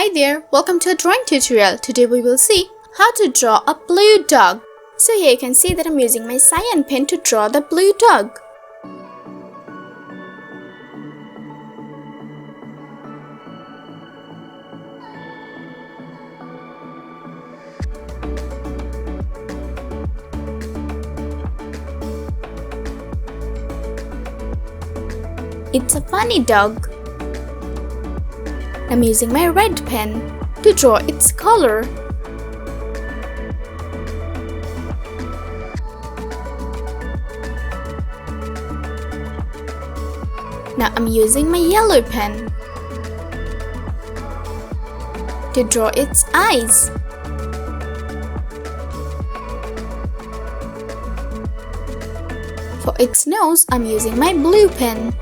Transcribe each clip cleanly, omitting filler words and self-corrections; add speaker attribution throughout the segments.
Speaker 1: Hi there, welcome to a drawing tutorial. Today we will see how to draw a blue dog. So here you can see that I'm using my cyan pen to draw the blue dog. It's a funny dog. I'm using my red pen to draw its color. Now I'm using my yellow pen to draw its eyes. For its nose, I'm using my blue pen.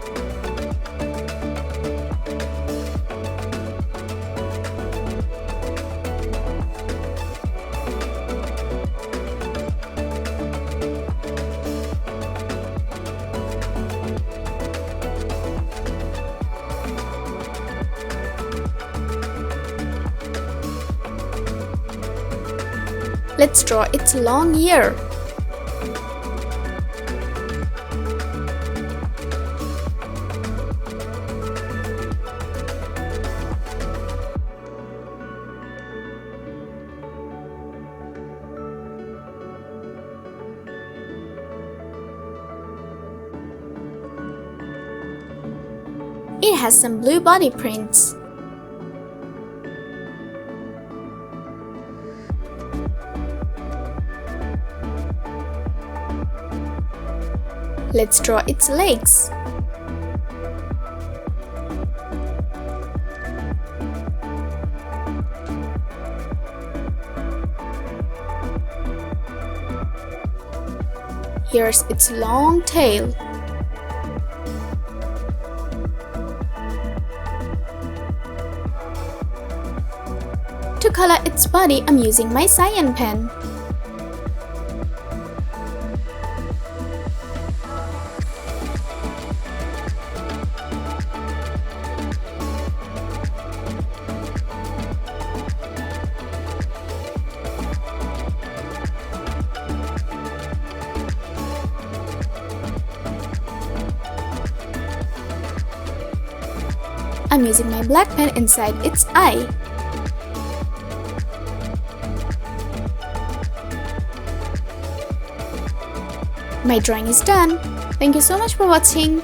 Speaker 1: Let's draw its long ear. It has some blue body prints. Let's draw its legs. Here's its long tail. To color its body, I'm using my cyan pen. I'm using my black pen inside its eye. My drawing is done. Thank you so much for watching.